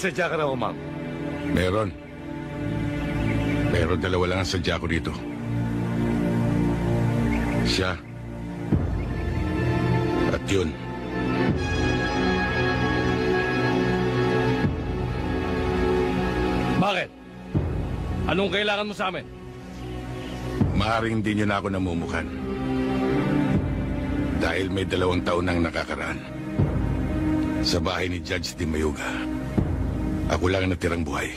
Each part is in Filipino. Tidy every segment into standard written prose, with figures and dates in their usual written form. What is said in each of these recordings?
sadya ka raw, ma'am. Meron. Pero dalawa lang ang sadya ko dito. Siya. At yun. Bakit? Anong kailangan mo sa amin? Maaring hindi niyo na ako namumukan. Dahil may 2 taon nang nakakaraan. Sa bahay ni Judge Di Mayuga. Ako lang ang natirang buhay.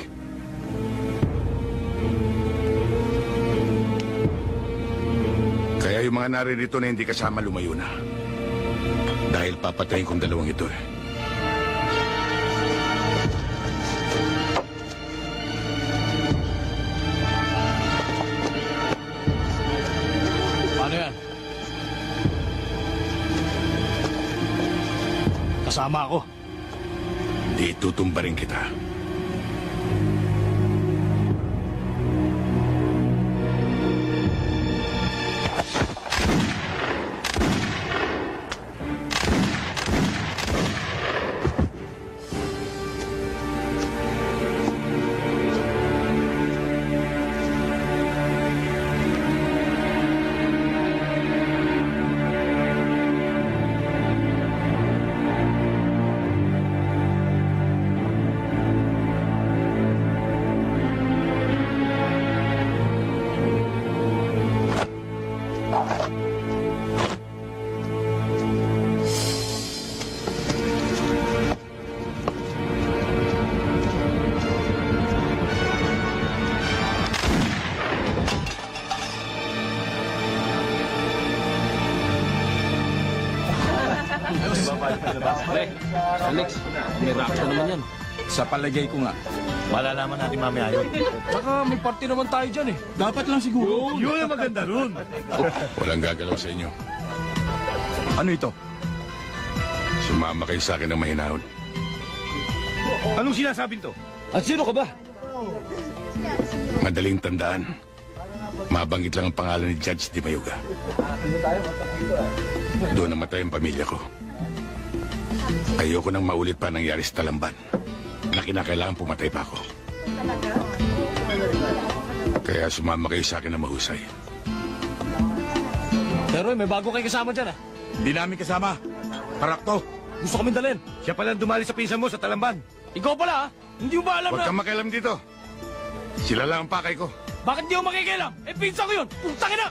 Kaya yung mga naririto na hindi kasama lumayo na. Dahil papatayin kong 2 ito eh. Paano yan? Kasama ako. Di tutumba rin kita. Alex, may reaction naman yan. Sa palagay ko nga. Malalaman natin mamaya yun. Tsaka may party naman tayo dyan eh. Dapat lang siguro. Yun ang maganda ron. Walang gagalaw sa inyo. Ano ito? Sumama kayo sa akin ng mahinahon. Anong sinasabing to? At sino ka ba? Madaling tandaan. Mabanggit lang ang pangalan ni Judge Di Mayuga. Doon namatay ang pamilya ko. Ayoko nang maulit pa nangyari sa Talamban na kinakailangan pumatay pa ako. Kaya sumama kayo sa akin na mahusay. Pero may bago kayo kasama dyan ah. Hindi namin kasama. Parakto. Gusto kami dalhin. Siya pala ang dumali sa pinsan mo sa Talamban. Ikaw pala ah. Hindi mo ba alam Huwag na? kang makialam dito. Sila lang ang pakay ko. Bakit di mo makikialam? Eh pinsan ko yun. Putangin na!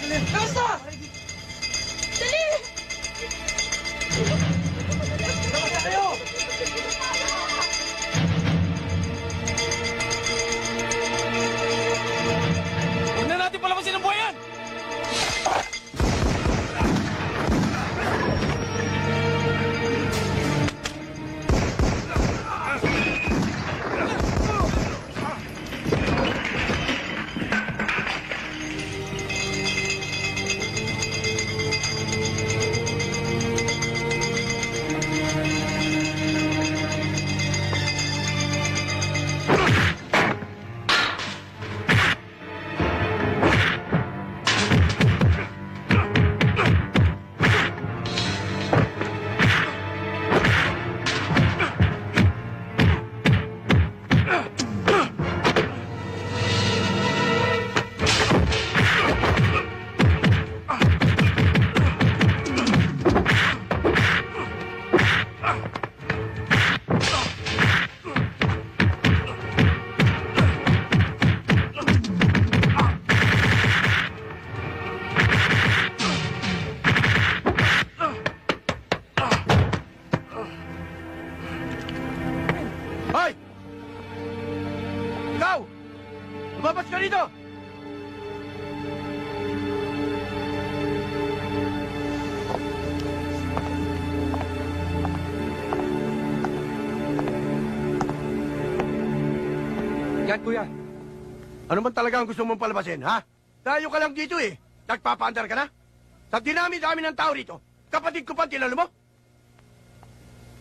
Basta! Dali! Huwag na natin palabasin ang buhay yan! Hoy! Ikaw! Lumabas ka dito! Yan, kuya. Ano man talaga ang gusto mong palabasin, ha? Tayo ka lang dito eh. Nagpapaandar ka na? Sa dinami-dami ng tao rito, kapatid ko pa tinalo mo?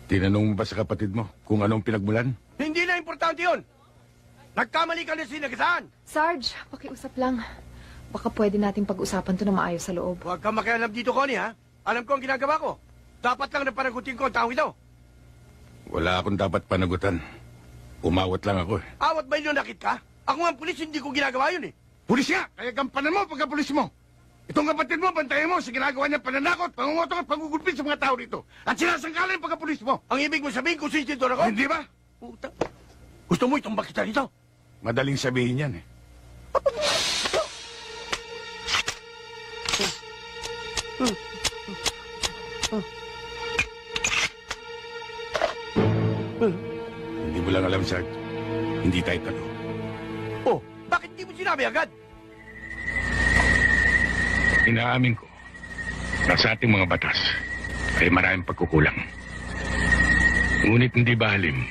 Tinanong mo ba sa kapatid mo kung anong pinagmulan? Hindi na importante yun. Nagkamali ka na sinagasaan. Sarge, pakiusap lang. Baka pwede nating pag-usapan to na maayos sa loob. Huwag kang makialam dito, Connie, ha? Alam ko ang ginagawa ko. Dapat lang na panagutin ko ang tao ito. Wala akong dapat panagutan. Umawat lang ako eh. Awat ba nakit ka? Ako nga ang pulis, hindi ko ginagawa yun eh. Pulis nga! Kaya gampanan mo pagka-pulis mo! Itong kapatid mo, bantayan mo sa ginagawa niya pananakot, pangungotong at pangugulpit sa mga tao dito. At sinasangkalan yung pagka-pulis mo. Ang ibig mo sabihin kung sinitidor ako? Hindi ba? Puta. Gusto mo itong bakita rito? Madaling sabihin yan eh. Hindi mo lang alam, Sarge. Hindi tayo talo. Oh, bakit hindi mo sinabi agad? Inaamin ko na sa ating mga batas ay maraming pagkukulang. Ngunit hindi ba halim?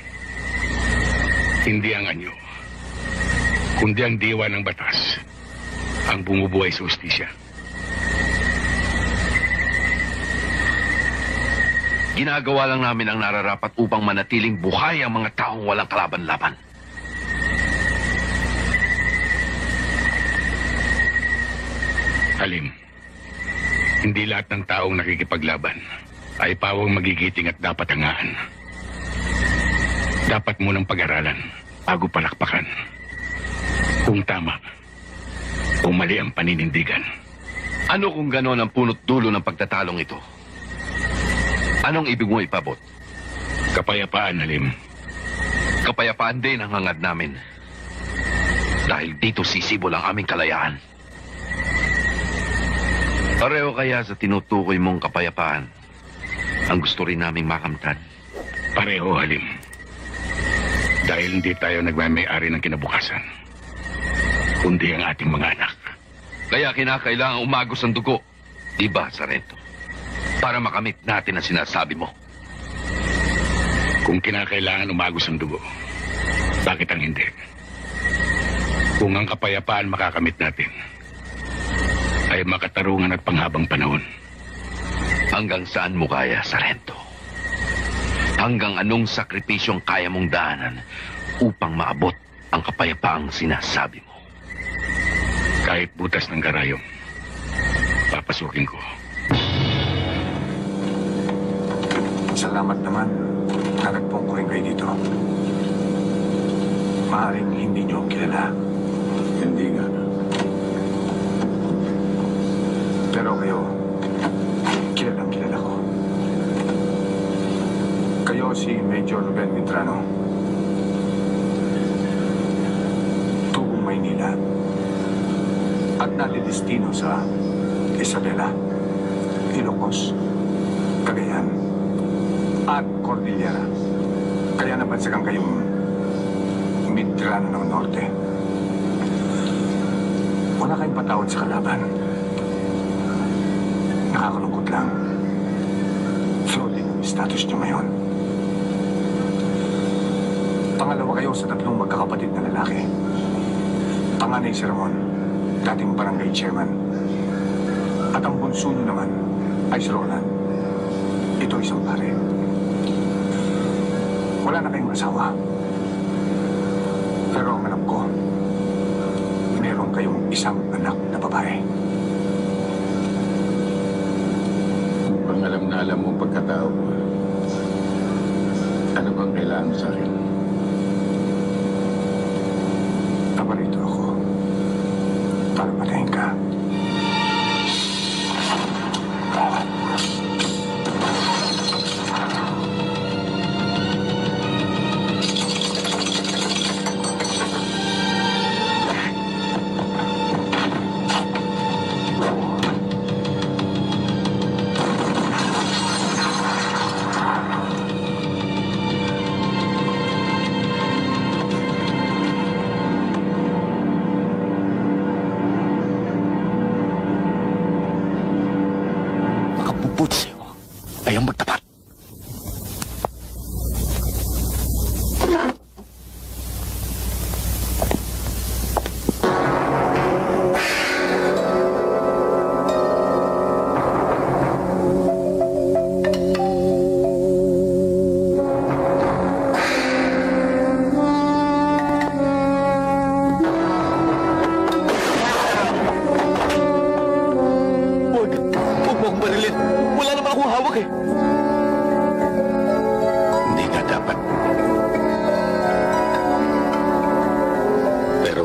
Hindi ang anyo, kundi ang diwa ng batas ang bumubuhay sa ustisya. Ginagawa lang namin ang nararapat upang manatiling buhay ang mga taong walang kalaban-laban. Halim, hindi lahat ng taong nakikipaglaban ay pawang magigiting at dapat hangaan. Dapat munang pag-aralan bago palakpakan. Kung tama, o mali ang paninindigan. Ano kung ganon ang punot dulo ng pagtatalong ito? Anong ibig mo ipabot? Kapayapaan, Halim. Kapayapaan din ang hangad namin. Dahil dito sisibol ang aming kalayaan. Pareho kaya sa tinutukoy mong kapayapaan ang gusto rin naming makamtan? Pareho, Halim. Dahil hindi tayo nagmamay-ari ng kinabukasan, kundi ang ating mga anak. Kaya kinakailangan umagos ang dugo. Diba, Sarento? Para makamit natin ang sinasabi mo. Kung kinakailangan umagos ang dugo, bakit ang hindi? Kung ang kapayapaan makakamit natin, ay makatarungan at panghabang panahon. Hanggang saan mo kaya, Sarento? Hanggang anong sakripisyong kaya mong daanan upang maabot ang kapayapaang sinasabi mo? Kahit butas ng karayom, papasukin ko. Salamat naman. Naragpong ko rin kayo dito. Maaaring hindi niyo ako kilala. Hindi nga. Pero kayo, kilalang kilala ko. Kayo si Major Ruben Mitrano. Tubong Maynila. At nalidestino sa Isabela, Ilocos, Cagayan, at Cordillera. Kaya nabansagan kayong Mitrano ng Norte. Wala kayong patawad sa kalaban. Nakakalungkot lang. Floating ang status niyo ngayon. Pangalawa kayo sa 3 magkakapatid na lalaki. Panganay si Ramon, dating barangay chairman. At ang bunso niyo naman ay si Roland. Ito isang pare. Wala na kayong asawa. Pero ang alam ko, meron kayong isang anak na babae. Kung alam na alam mo ang pagkatao ko, ano bang kailangan mo sa akin? Naparito ako para patayin ka.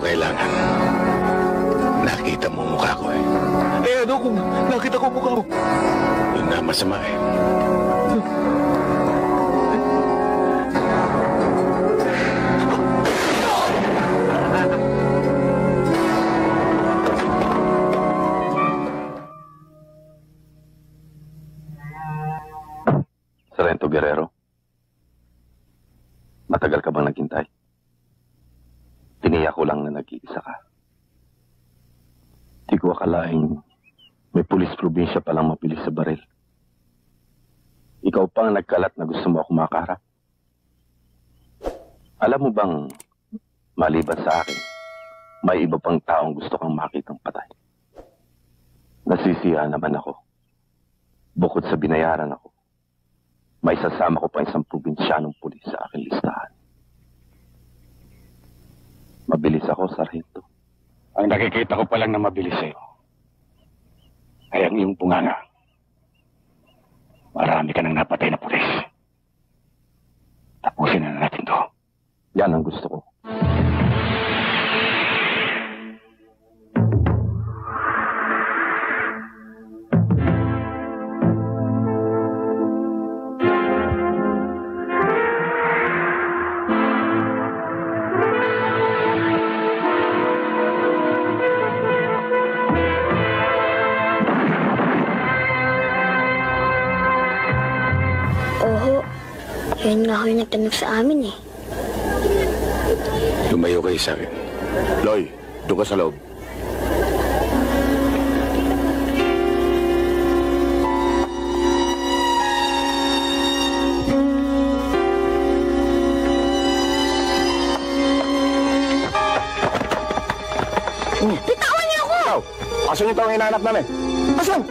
kailangan. Nakita mo ang mukha ko eh. Eh ano kung nakita ko mukha mo? Yun na masama eh. Sarento Guerrero, matagal ka bang naghintay? Tiniyak ko lang na nag-iisa ka. Di ko akalaing may pulis probinsya palang mapili sa baril. Ikaw pang nagkalat na gusto mo ako makaharap. Alam mo bang, maliban sa akin, may iba pang taong gusto kang makitang patay. Nasisiya naman ako. Bukod sa binayaran ako, may sasama ko pa isang probinsyanong pulis sa aking listahan. Mabilis ako, Sargento. Ang nakikita ko pa lang na mabilis sa'yo ay ang iyong bunganga. Marami ka nang napatay na pulis. Tapusin na natin to. Yan ang gusto ko. Oo, yan nga ho yung nagtanong sa amin eh. Lumayo kayo sa akin. Loy, doon ka sa loob. Bitawan niyo ako! Asan yung taong hinahanap namin? Asan?